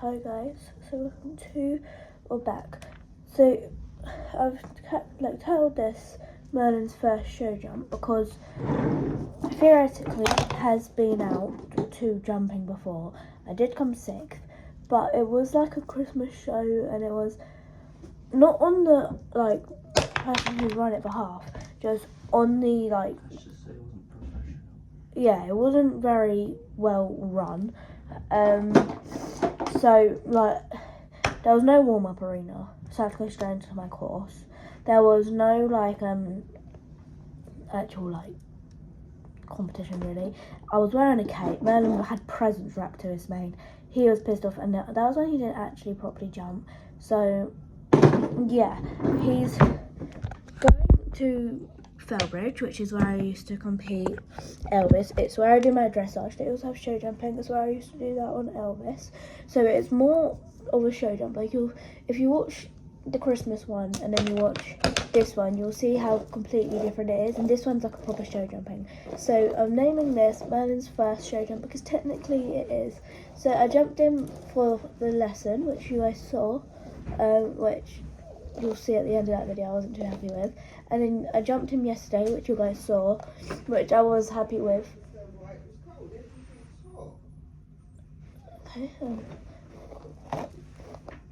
Hi guys, so welcome to, we're back. So I've titled this Merlin's first show jump because theoretically it has been out to jumping before. I did come 6th, but it was like a Christmas show and it was not on the person who ran it behalf, just on the yeah, it wasn't very well run. So there was no warm-up arena, so I had to go straight into my course. There was no actual competition really. I was wearing a cape. Merlin had presents wrapped to his mane. He was pissed off, and that was when he didn't actually properly jump. So yeah, he's going to Fellbridge, which is where I used to compete Elvis. It's where I do my dressage. They also have show jumping. That's where I used to do that on Elvis. So it's more of a show jump. If you watch the Christmas one and then you watch this one, you'll see how completely different it is. And this one's like a proper show jumping. So I'm naming this Merlin's first show jump because technically it is. So I jumped him for the lesson, which you guys saw, which you'll see at the end of that video I wasn't too happy with. And then I jumped him yesterday, which you guys saw, which I was happy with. Okay,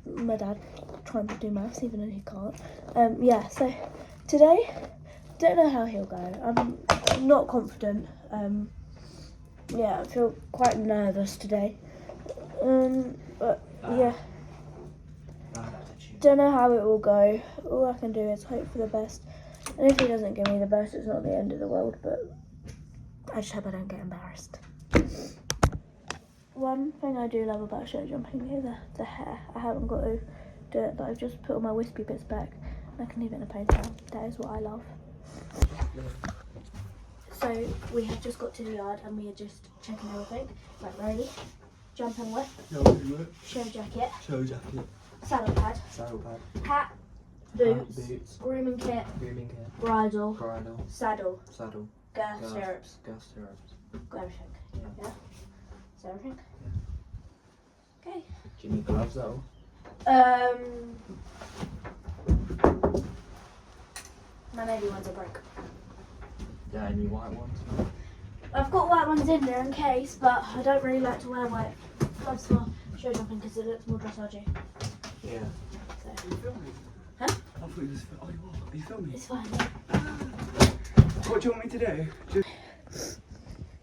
my dad trying to do maths even though he can't. Yeah, so today, don't know how he'll go. I'm not confident. Yeah, I feel quite nervous today. But yeah. Don't know how it will go. All I can do is hope for the best. And if he doesn't give me the best, it's not the end of the world, but I just hope I don't get embarrassed. One thing I do love about show jumping is the hair. I haven't got to do it, but I've just put all my wispy bits back and I can leave it in a ponytail. That is what I love. So we have just got to the yard and we are just checking everything. Right, ready? Jumping whip. Show jacket. Saddle pad. Hat. Boots. Grooming kit. Bridle. Saddle. Girth stirrups. Got everything. Yeah. Is that everything? Yeah. Okay. Do you need gloves though? My navy ones are broke. Yeah, any white ones? I've got white ones in there in case, but I don't really like to wear white gloves for show jumping because it looks more dressage. Yeah. So. Are you filming? Huh? I thought you was. Oh, you are. Are you filming? It's fine. What do you want me to do?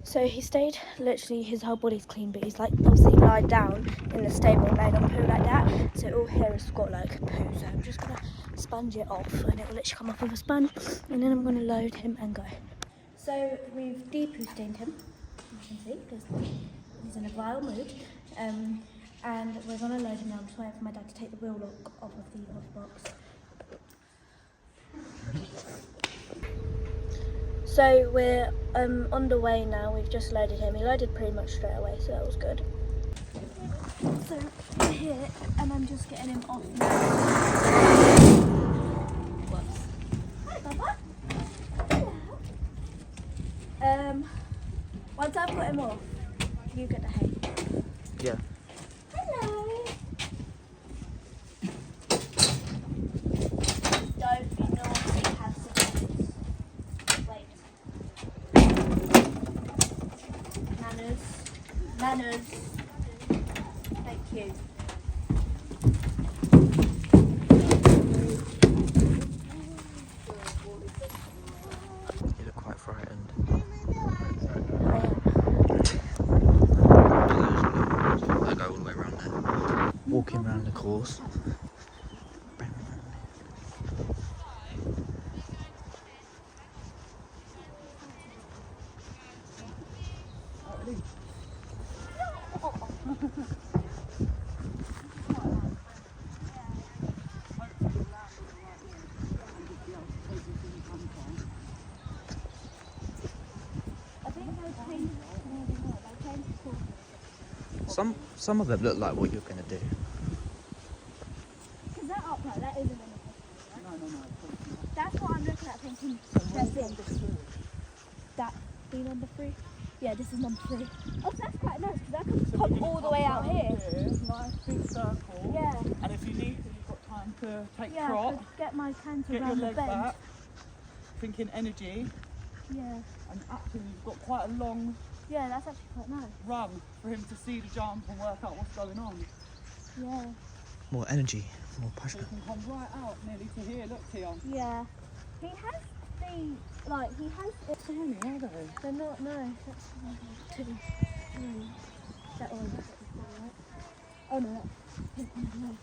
So he stayed, literally his whole body's clean, but he's obviously lied down in the stable laying on poo like that. So all here has got poo. So I'm just gonna sponge it off and it will literally come off with a sponge. And then I'm gonna load him and go. So we've de-poo stained him, you can see, because he's in a vile mood. And we're gonna load him now. I'm just waiting for my dad to take the wheel lock off of the box. So we're on the way now. We've just loaded him. He loaded pretty much straight away, so that was good. So we're here, and I'm just getting him off now. Whoops. Hi, Papa. Hello. Once I've got him off, you get the hay. Yeah. Hello. Don't be naughty, have some wait. Manners. Thank you. You look quite frightened. I go all the way around there. Walking around the course. Some of them look like what you're going to do. Because that upright, that isn't anything. No. That's what I'm looking at thinking. That be number 3? Yeah, this is number 3. Oh, so that's quite nice because I can pop all the way out here. And if you need to, you've got time to take Yeah, trot, to get my canter get your around the leg bend. back, thinking energy, Yeah. and actually you've got quite a long Yeah, that's actually quite nice. run for him to see the jump and work out what's going on. Yeah. More energy, more So passion. you can come right out nearly to here. Look, Tion. Yeah. He has the, like, he has it. Tiny, are they? They're not, no. That's 1, 2, 3. That one. Right? Oh no, that's pink one. No.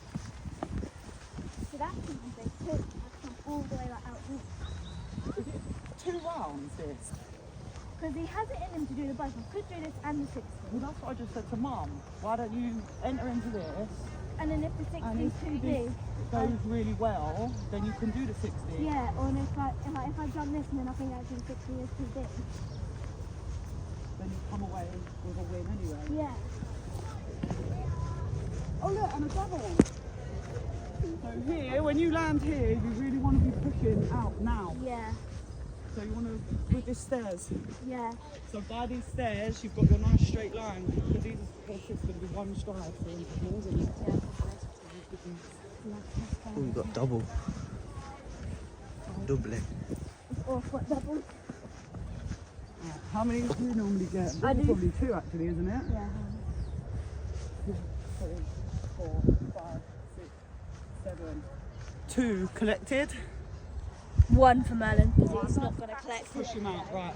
So that's something big too. I've come all the way like out here. Is it 2 rounds this? Because he has it in him to do the both. I could do this and the 60. Well, that's what I just said to Mum. Why don't you enter into this? And then if the 60 And is if too this big, goes really well, then you can do the 60. yeah, or if I jump this and then I think actually the 60 is too big. Then you come away with a win anyway. Yeah. Oh look, and a double. So here, when you land here, you really want to be pushing out now. Yeah. So you want to, with these stairs. Yeah. So by these stairs, you've got your nice straight line. Because these are just going to be one stride for him to move, isn't it? Oh, you got double. Double. Or foot double. Right, how many do you normally get? This I is do. probably 2 actually, isn't it? Yeah. 2, 3, 4, 5, 6, 7. 2 collected. 1 for Merlin because he's not going to collect Push it. him out, right.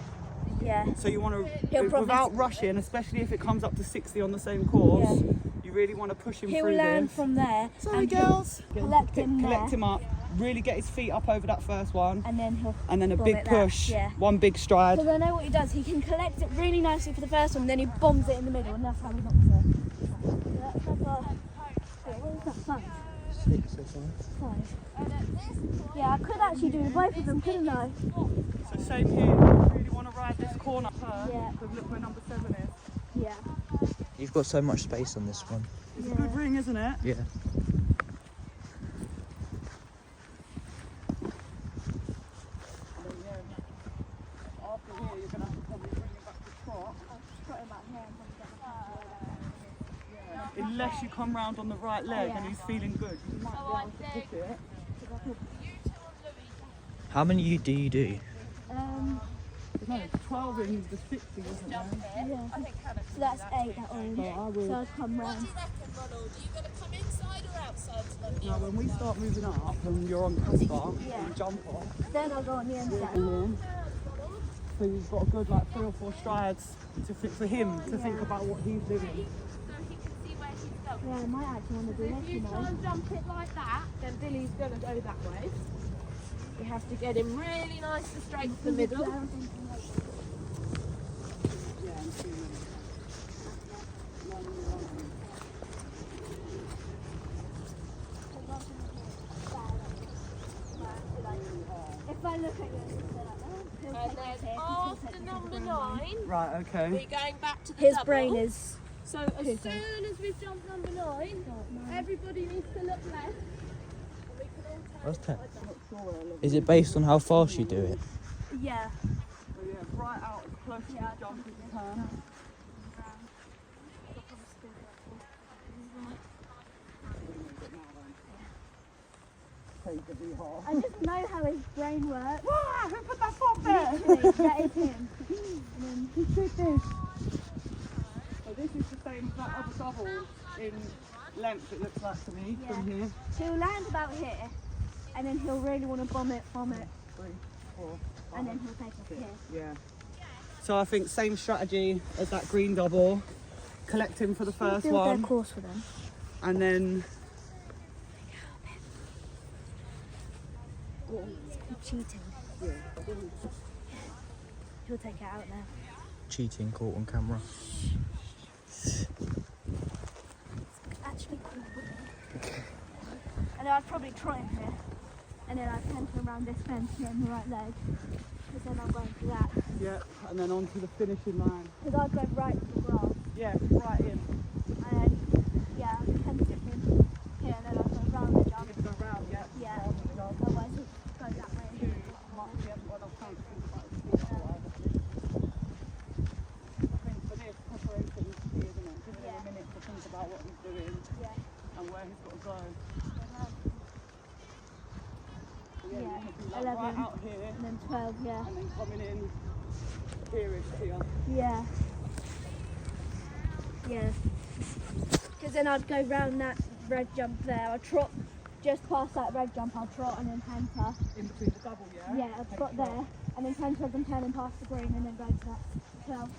Yeah. So you want He'll to, probably- without rushing, especially if it comes up to 60 on the same course, you really want to push him He'll through land this. from there. Sorry, and girls. Collect him there. Collect him up. Really get his feet up over that first one. And then he'll. And then a bomb big it there. push. Yeah. One big stride. Because I know what he does. He can collect it really nicely for the first one, then he bombs it in the middle, and that's how he knocks it. So that's our. Wait, what was that? 5? 6 or 5. 5. Yeah, I could actually do both of them, couldn't I? So same here. You really want to ride this corner first. Yeah. Because look where number 7 is. Yeah. You've got so much space on this one. It's Yeah. a good ring, isn't it? Yeah. And then, yeah, after here, you're going to have to probably bring him back to trot. I'll just trot him out here and probably get my camera. Unless you come round on the right leg and Yeah. he's feeling good. You might be able to push it. How many do you do? No, 12 rings, the 60, isn't there? Yeah. So that's 8, that orange. So I will. So I'll come round. What do you reckon, Ronald? Are you going to come inside or outside to let me? Now, when we start moving up and you're on Casper, Yeah. you jump off. Then I'll go on the end And side. then, so you've got a good like 3 or 4 strides for him to think about what he's doing. So he can see where he's going. Yeah, I might actually want to do this, If you try and jump it like that, then Billy's going to go that way. You have to get him really nice and straight to the middle. If I look at you, he'll And take then it here, after he'll number take it 9, Right, okay. we're going back to the His double. brain is. So as soon as we've jumped number 9, everybody needs to look left. And we can all turn What's that? side. Is it based on how fast you do it? Yeah. So yeah, right out as close to the jump as you can. Take the V hard. I just know how his brain works. Wow, who put that foot there? Literally, that is him. And then Who did this? So this is the same as that other double in length, it looks like to me, from here. he'll land about here, and then he'll really want to bomb it, 3, 4, 5, and then he'll take off 6. here. Yeah. So I think same strategy as that green double. Collect him for the first Build one, their course for them. and then It's called cheating. He'll take it out now. Cheating caught on camera. Actually cool. And then I'd probably try him here. And then I'd canter around this fence here on the right leg. Because then I'll go into that. yeah, and then onto the finishing line. Because I'd go right to the grass. Yeah, right in. And then, yeah, I'd canter him here. And then I'd go round the jump. Go round, yeah. Yeah. Round the jump. Otherwise he'd go that way. Too much, we haven't got enough time to think about the speed otherwise. I think for this preparation is key, isn't it? Give him a minute to think about what he's doing. Yeah. and where he's got to go. So Yeah, you could be like 11. right out here And then 12, yeah. and then coming in here-ish here. Yeah. Yeah. Because then I'd go round that red jump there. I'd trot just past that red jump, I'd trot and then canter. In between the double, yeah? Yeah, I'd trot there and then canter as I'm turning past the green and then go to that 12.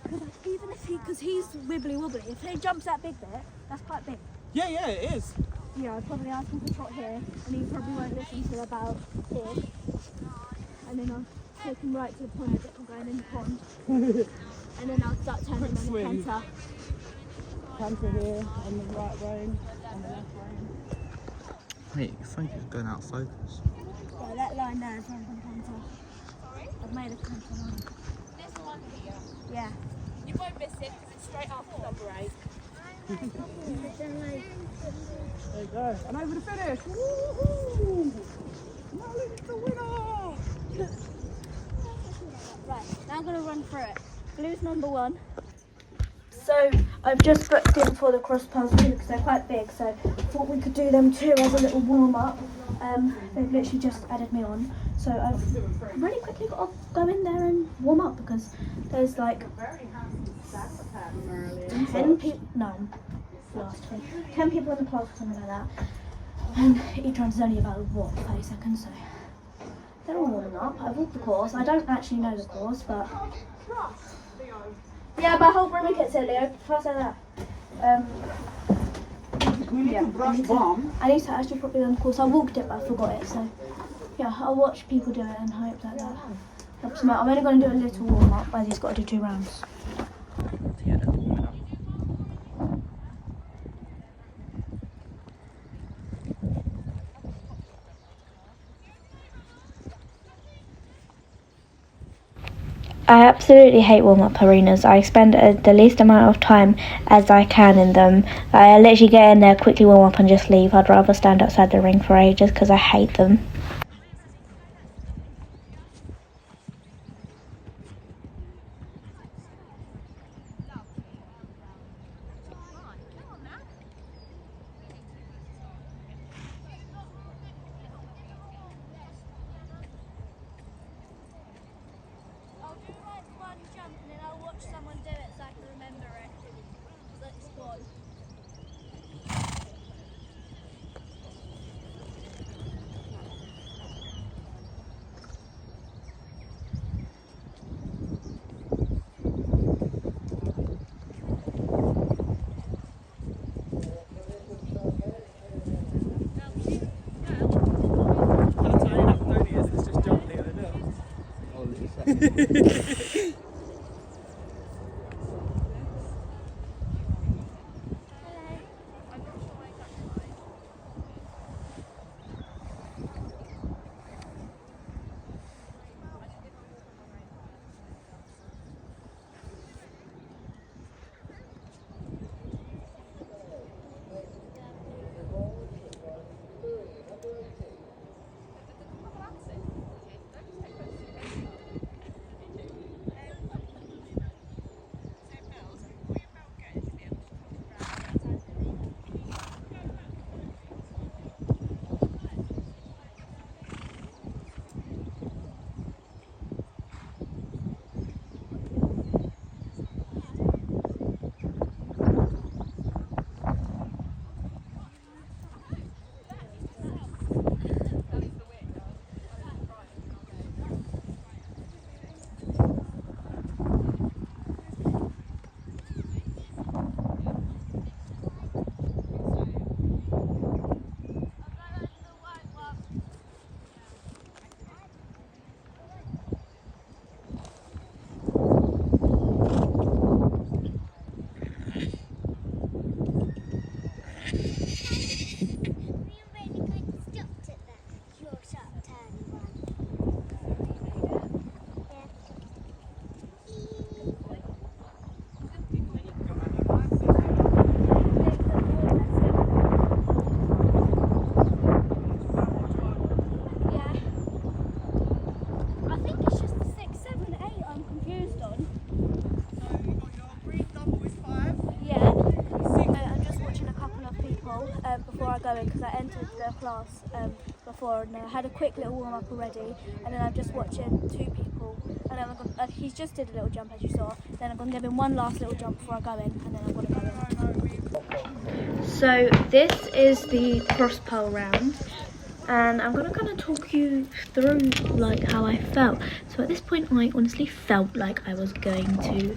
Because even if because he's wibbly wobbly, if he jumps that big bit, that's quite big. Yeah, yeah, it is. Yeah, I'd probably ask him to trot here and he probably won't listen till about here. And then I'll take him right to the point as if I'm going in the pond. And then I'll start turning and then swing. canter. Canter here on the right rein, on the left rein. Mate, your phone is going out of focus. Yeah, that line there is one from canter. I've made a canter line. This one here. Yeah. You won't miss it because it's straight after number 8. There you go. And over the finish. Woohoo! Molly's the winner! Right, now I'm going to run through it. Blue's number 1. So I've just booked in for the cross puzzle because they're quite big, so I thought we could do them too as a little warm up. They've literally just added me on, so I've really quickly got to go in there and warm up because there's like 10 people, no, last 10 people in the class or something like that, and each one's only about, what, 30 seconds, so they're all warming up. I've walked the course. I don't actually know the course, but yeah, my whole grooming kit's here, Leo. First say that. Yeah, I need to actually put it on the course. I walked it, but I forgot it, so yeah, I'll watch people do it and hope that that helps them out. I'm only going to do a little warm up, as he's got to do 2 rounds. Yeah, that's warming up. I absolutely hate warm-up arenas. I spend the least amount of time as I can in them. I literally get in there, quickly warm up and just leave. I'd rather stand outside the ring for ages because I hate them. I'll do like one jump and then I'll watch someone do it so I can remember it. Let's go. before I go in because I entered the class before and I had a quick little warm up already, and then I'm just watching 2 people, and then he's just did a little jump as you saw. Then I'm going to give him one last little jump before I go in, and then I'm going to go in. So this is the cross pole round, and I'm going to kind of talk you through like how I felt. So at this point I honestly felt like I was going to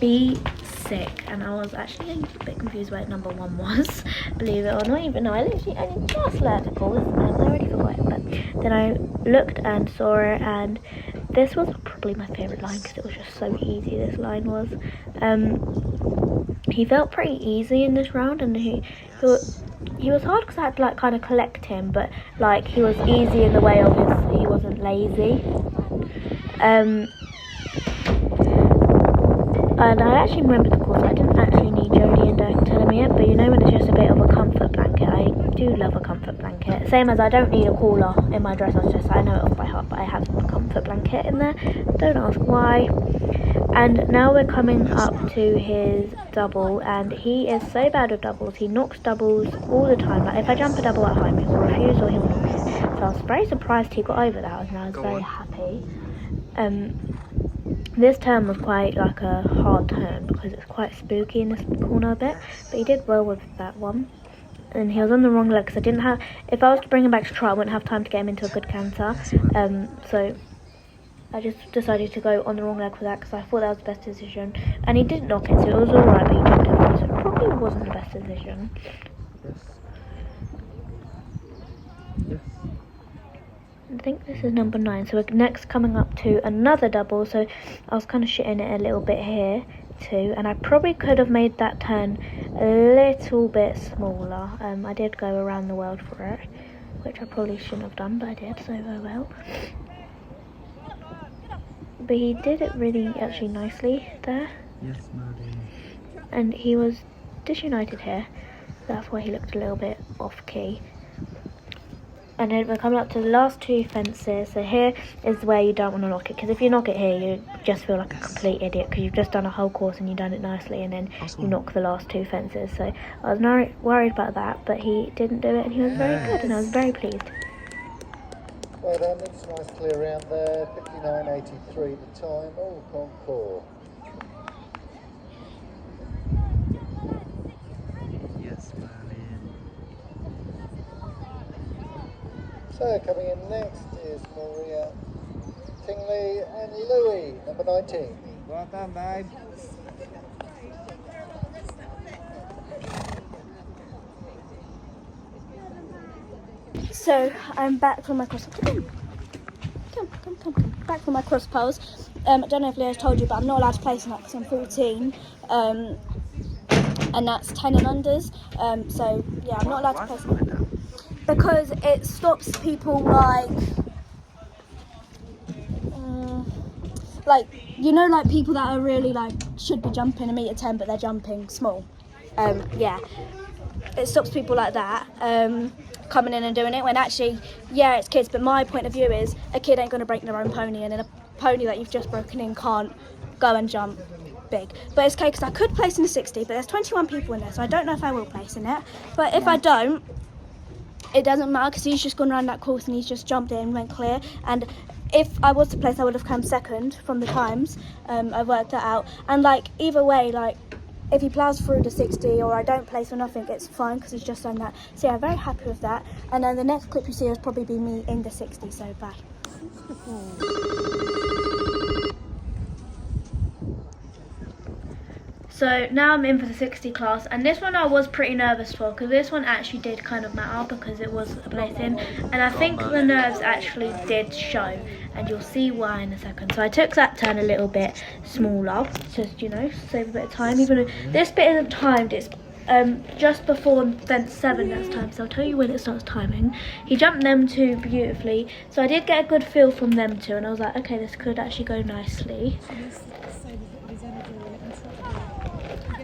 be sick, and I was actually a bit confused where number 1 was, believe it or not. Even though I literally only just learned to call this, I already forgot it, but then I looked and saw it, and this was probably my favourite line because it was just so easy. This line was he felt pretty easy in this round, and he was hard because I had to like kind of collect him, but like he was easy in the way of he wasn't lazy. And I actually remember the course. I didn't actually need Jodie and Dirk telling me it, but you know when it's just a bit of a comfort blanket. I do love a comfort blanket. Same as I don't need a cooler in my dress. I know it off by heart, but I have a comfort blanket in there. Don't ask why. And now we're coming up to his double, and he is so bad with doubles. He knocks doubles all the time. Like if I jump a double at home, he'll refuse or he'll knock it. So I was very surprised he got over that, and I was very happy. This turn was quite like a hard turn because it's quite spooky in this corner a bit, but he did well with that one. And he was on the wrong leg because I didn't have, if I was to bring him back to try, I wouldn't have time to get him into a good canter. So I just decided to go on the wrong leg for that because I thought that was the best decision. And he did knock it, so it was alright, but he jumped over, so it probably wasn't the best decision. I think this is number 9, so we're next coming up to another double, so I was kind of shitting it a little bit here too, and I probably could have made that turn a little bit smaller. I did go around the world for it, which I probably shouldn't have done, but I did, so oh well. But he did it really actually nicely there. Yes, Maddie. And he was disunited here, that's why he looked a little bit off key. And then we're coming up to the last 2 fences. So here is where you don't want to knock it, because if you knock it here, you just feel like a complete idiot because you've just done a whole course and you've done it nicely, and then you knock the last 2 fences. So I was worried about that, but he didn't do it, and he was very good, and I was very pleased. Well done, it's nice clear round there. 59.83 the time, all concours. Yes, Maddie. So coming in next is Maria Tingley and Louis, number 19. Well done, babe. So I'm back from my cross. Come. Back from my cross pose. I don't know if Leo's told you, but I'm not allowed to place in that because I'm 14. And that's 10 and unders. So yeah, I'm not allowed to place in that because it stops people like you know, like people that are really like should be jumping a metre 10 but they're jumping small. Yeah, it stops people like that coming in and doing it, when actually, yeah, it's kids, but my point of view is a kid ain't going to break their own pony, and then a pony that you've just broken in can't go and jump big. But it's okay because I could place in the 60, but there's 21 people in there, so I don't know if I will place in it. But if I don't, it doesn't matter because he's just gone around that course and he's just jumped in and went clear. And if I was to place, I would have come second from the times. I worked that out, and like either way, like if he plows through the 60 or I don't place or nothing, it's fine because he's just done that. So yeah, I'm very happy with that. And then the next clip you see will probably be me in the 60, so bye. So now I'm in for the 60 class, and this one I was pretty nervous for because this one actually did kind of matter because it was a place in, and I think the nerves actually did show, and you'll see why in a second. So I took that turn a little bit smaller, just, you know, save a bit of time, even though this bit isn't timed, it's just before fence 7 that's timed, so I'll tell you when it starts timing. He jumped them 2 beautifully, so I did get a good feel from them 2, and I was like, okay, this could actually go nicely.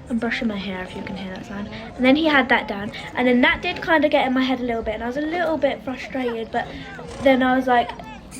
I'm brushing my hair if you can hear that sound. And then he had that down, and then that did kind of get in my head a little bit, and I was a little bit frustrated, but then I was like,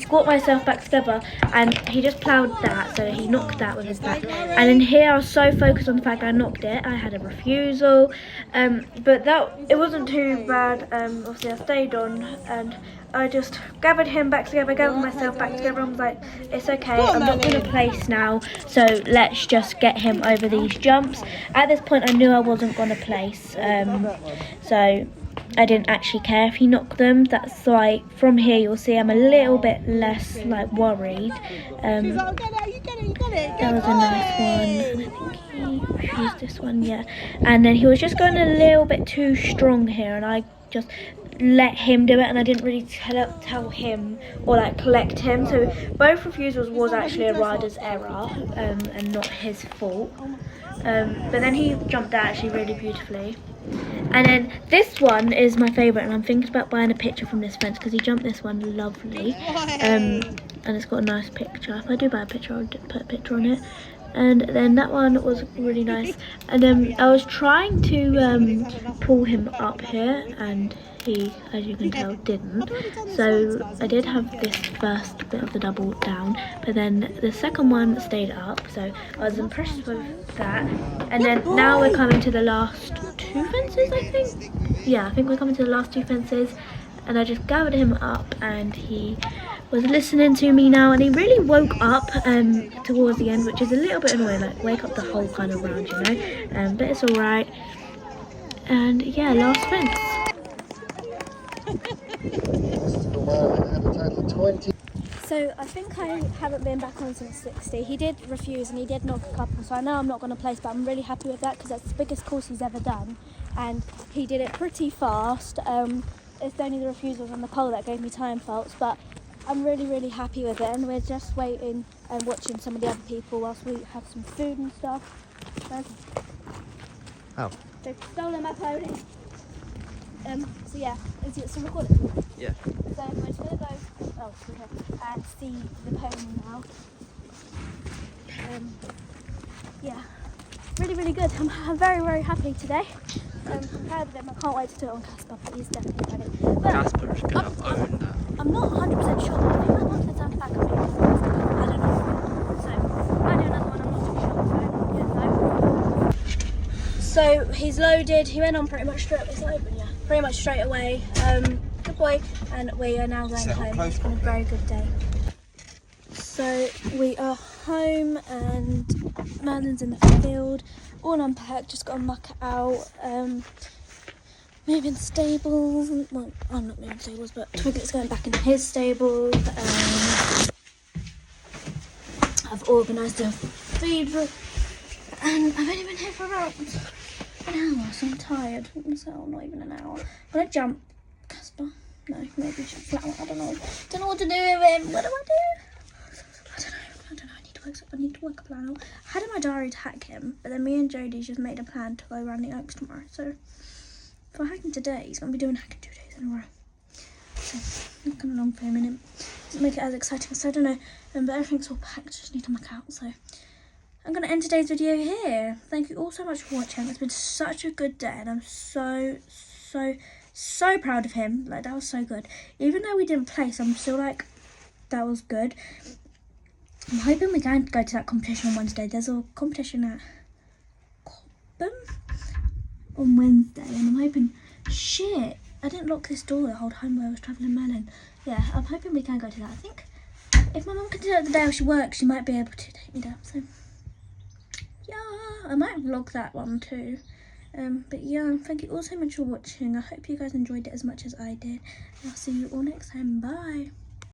squat myself back together, and he just ploughed that, so he knocked that with his back. And then here I was so focused on the fact that I knocked it, I had a refusal, but it wasn't too bad. Obviously I stayed on, and I just gathered him back together, gathered myself back together, and was like, it's okay, I'm not going to place now, so let's just get him over these jumps. At this point I knew I wasn't going to place, so I didn't actually care if he knocked them. That's why from here you'll see I'm a little bit less like worried. That was a nice one. I think he refused this one, yeah. And then he was just going a little bit too strong here, and I just let him do it, and I didn't really tell him or like collect him. So both refusals was actually a rider's error, and not his fault. But then he jumped out actually really beautifully. And then this one is my favourite, and I'm thinking about buying a picture from this fence because he jumped this one lovely. And it's got a nice picture. If I do buy a picture, I'll put a picture on it. And then that one was really nice. And then I was trying to pull him up here, and he, as you can tell, didn't. So I did have this first bit of the double down, but then the second one stayed up, so I was impressed with that. And then now we're coming to the last two fences, I think. Yeah, I think we're coming to the last two fences, and I just gathered him up, and he was listening to me now, and he really woke up towards the end, which is a little bit annoying, like wake up the whole kind of round, you know, but it's alright. And yeah, last fence. So I think I haven't been back on since 60. He did refuse and he did knock a couple, so I know I'm not going to place, but I'm really happy with that because that's the biggest course he's ever done, and he did it pretty fast. It's only the refusals on the pole that gave me time faults, but I'm really happy with it, and we're just waiting and watching some of the other people whilst we have some food and stuff. Oh. They've stolen my pony. So yeah, is it some recording? Yeah. So we're just gonna go and see the pony now. Yeah, really good. I'm very happy today. I'm proud of him. I can't wait to do it on Casper, but he's definitely ready. But Casper's gonna own that. I'm not 100% sure. I think that one's down the back of me. I don't know. So I might do another one. I'm not too sure. So he's loaded. He went on pretty much straight. Is it open? Yeah. Pretty much straight away. Good boy. And we are now going home. It's been a very good day. So we are home, and Merlin's in the field, all unpacked, just got to muck it out, moving stables, well, I'm not moving stables, but Twiglet's going back in his stables. I've organised a feed room, and I've only been here for about an hour, so I'm tired. So not even an hour. When I jump, Casper, no, maybe we should flat one, I don't know what to do with him. What do I do? I don't know, I need to work a plan out. I had in my diary to hack him, but then me and Jodie just made a plan to go around the Oaks tomorrow. So if I hack him today, he's going to be doing hacking 2 days in a row. So I'm coming along for a minute. Doesn't make it as exciting, so I don't know. But everything's all packed, just need to muck out. So I'm going to end today's video here. Thank you all so much for watching. It's been such a good day, and I'm so proud of him. Like, that was so good. Even though we didn't place, I'm still like, that was good. I'm hoping we can go to that competition on Wednesday. There's a competition at Cobham on Wednesday, and I'm hoping, shit, I didn't lock this door the whole time while I was travelling Merlin. Yeah, I'm hoping we can go to that. I think if my mum can do it the day she works, she might be able to take me down. So yeah, I might vlog that one too. But yeah, thank you all so much for watching. I hope you guys enjoyed it as much as I did. And I'll see you all next time. Bye.